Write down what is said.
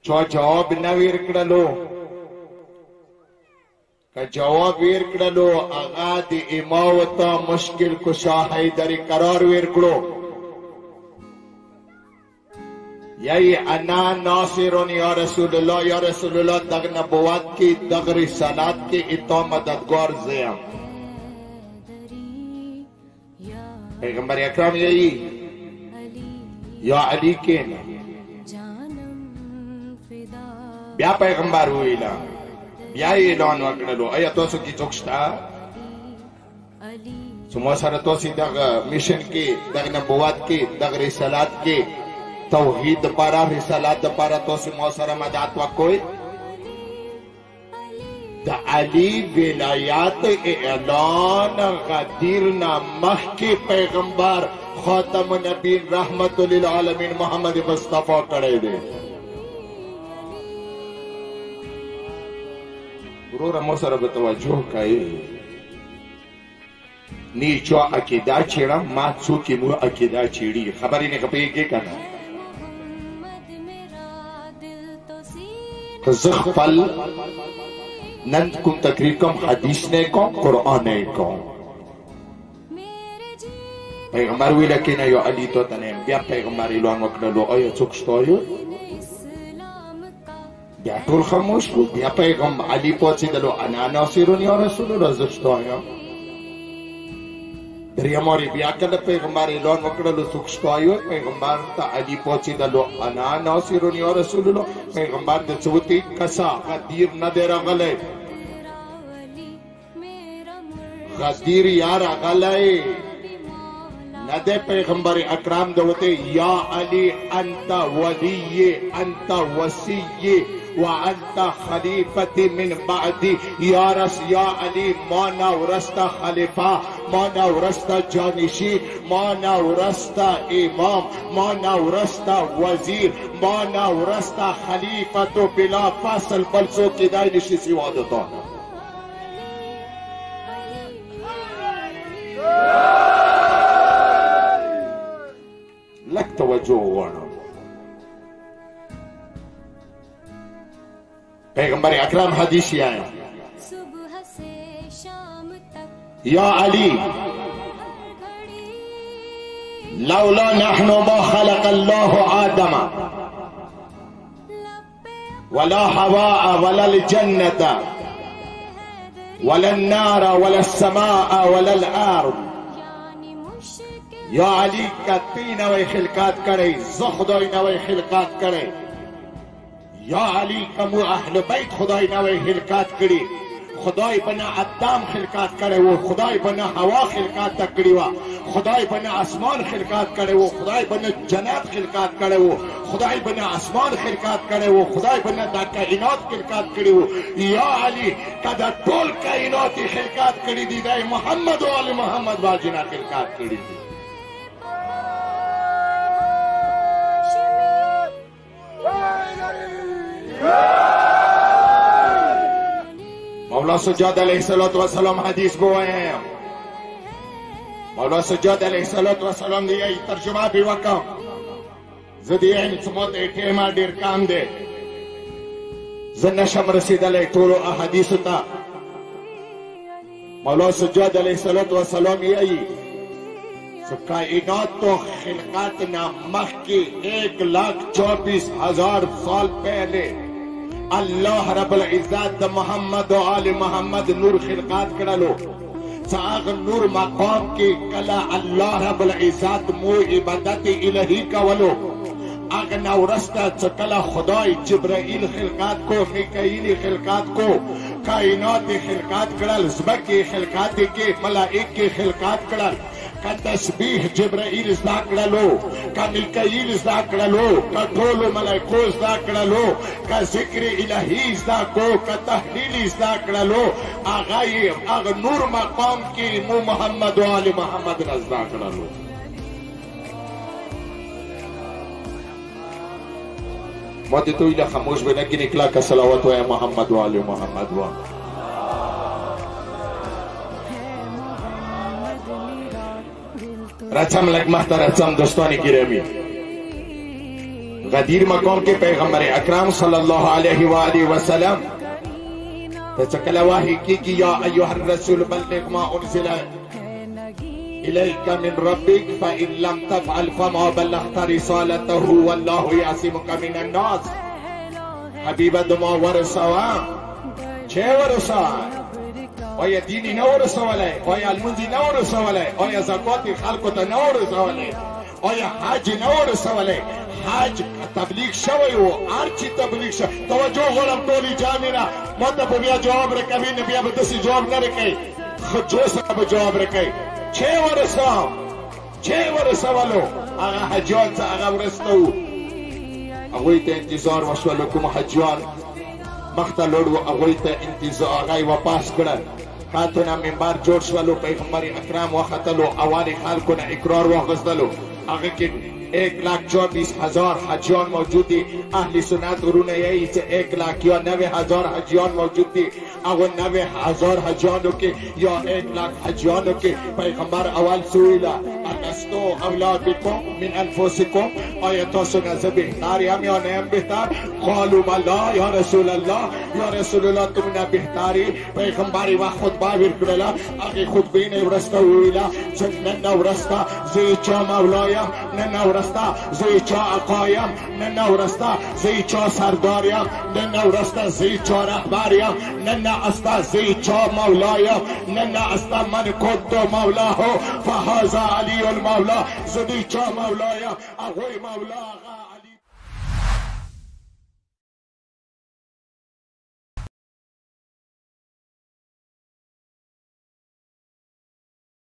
چو جواب نه ورکړلو که جواب ورکړلو هغه د امام ته مشکل کشا حیدر قرار ورکړو یای انا ناصرون یا رسول الله یا رسول الله دغ نبوت کی دغ رسالات کی اتا مددگار زیم پیغمبر اکرام یای یا علی کین بیا پیغمبر ویلا بیا اعلان وکړلو آیا تاسو کی څوک شته سمو سره تاسو دغه میشن کې دغه نبوت کې دغه رسالات کې توحید پارا رسالات پارا تاسو مو سره مدد وکوي د علی ولایات اعلان غدیر نامخ کې پیغمبر خاتم النبی رحمت للعالمین محمد مصطفی کړی دی ورور مو سره به توجه کوي نیچو عقیده چیرم ما څوک مو عقیده چیړي خبرې نه کوي کنه زه خپل نن کوم تقریر کوم حدیث نه کوم قرآن نه کوم پیغمبر ویل کینه یو علی تو تنه بیا پیغمبر اعلان وکړلو آیا څوک شته بیا ټول خاموش شو بیا پیغمبر علی پوښتنه انا ناصرون یا رسول الله زشتو یا دریماری بیا کله پیغمبر اعلان وکړلو څوک شته پیغمبر ته علی پوښتنه انا ناصرون یا رسول الله پیغمبر د څوتی کسا غدیر نه درغله غدیر یار غلای نه د پیغمبر اکرام دوته یا علی انت ولی انت وسی وانت خلیفتی من بعدی یا رس یا علی ما نورست خلیفہ ما نورست جانشی ما نورست امام ما نورست وزیر ما نورست خلیفت بلا فصل بلسو کدای نشی سوا دتا لک توجه وانو پیغمبر اکرم حدیثی آیا یا علی لولا نحن ما خلق الله آدم ولا هواء ولا الجنة ولا النار ولا السماء ولا الارض یا علی کتی نوی خلقات کرے زخدوی نوی خلقات کرے یا علی کمو اہل بیت خدای نوی خلقات کری خدای بنا آدم خلقات کرے وہ خدای بنا ہوا خلقات تکڑی وا خدای بنا آسمان خلقات کرے وہ خدای بنا جنات خلقات کرے وہ خدای بنا آسمان خلقات کرے وہ خدای بنا دا کائنات خلقات کری وہ یا علی کدا ټول کائنات خلقات کری دی دای محمد و آل محمد واجنا خلقات کری دی مولا سجاد علیہ السلام حدیث گوئے ہیں مولا سجاد علیہ السلام دی ای ترجمہ بھی وکم زدی این سموت ایٹیما دیر کام دے زنشم رسید علیہ طولو احادیث تا مولا سجاد علیہ السلام ای کائنات تو خلقات نامخ کی 1,24,000 سال پہلے اللہ رب العزت محمد و آل محمد نور خلقات کرلو ساغ نور مقام کی کلا اللہ رب العزت مو عبادت الہی کولو اغنا ورستا چکلا خدای جبرائیل خلقات کو میکائیل خلقات کو کائنات خلقات کرل زمکی خلقات کے ملائک کے خلقات کرل کا تسبیح جبرائیل ازدا کرلو کا میکائیل ازدا کرلو کا ٹولو ملائکو ازدا کرلو کا ذکر الہی ازدا کو کا تحلیل ازدا کرلو آغای اغ نور مقام کی مو محمد و آل محمد ازدا کرلو موتی تو الہ خاموش بنا کی نکلا کا صلوات و محمد و آل محمد و رچم لگ محتر رچم دوستانی گرامی गदीर मकाम के पैगंबर अकरम सल्लल्लाहु अलैहि वसल्लम तचकला वाही की या अय्युहर रसूल बल्लिग मा उनज़िला इलैका मिन रब्बिक फ़इन लम तफ़अल फ़मा बल्लग़्ता रिसालतहु वल्लाहु यासिमुका मिनन नास। हबीबा दुमा वरसवा 6 वरसा oya dini na urusawale oya almunzi na urusawale oya zakati khalqu ta na urusawale oya haji na urusawale haj tabligh shawayo archi tabligh sha tawajjuh ghalam toli jamina mata biya jawab rakabi nabiya badasi jawab na rakai khudjo sa jawab rakai 6 warsa walo aga hajjan sa aga urastau agoy te intizar washwalukum hajjan مختلور و اغویت انتظار آغای و پاس کرن خاتونا منبر جوڑ شولو پیغمبر اکرام و خطلو اوانی خالکونا اقرار و غزدلو آغا که 1,24,000 حجیان موجودی اهل سنت گرونه یهی چه 1,90,000 حجیان موجودی اگو 90,000 حجیانو که یا 1,00,000 حجیانو که پیغمبر اول سویلا الستو اولادکم من انفسکم آیا تاسو نزه بهتر هم یا نه بهتر قالو بلا یا رسول الله یا رسول الله تو نه بهتری پیغمبری و خطبه ورکړه هغه خطبه نه ورسته ویلا چې نن ورسته زه چا مولایم نن ورسته زه چا آقایم نن ورسته زه چا سرداریم نن ورسته زه چا رهبریم نن استا زه چا مولایم نن استا من كنت مولاه فهذا علی المولا زه چا مولایم هغه مولا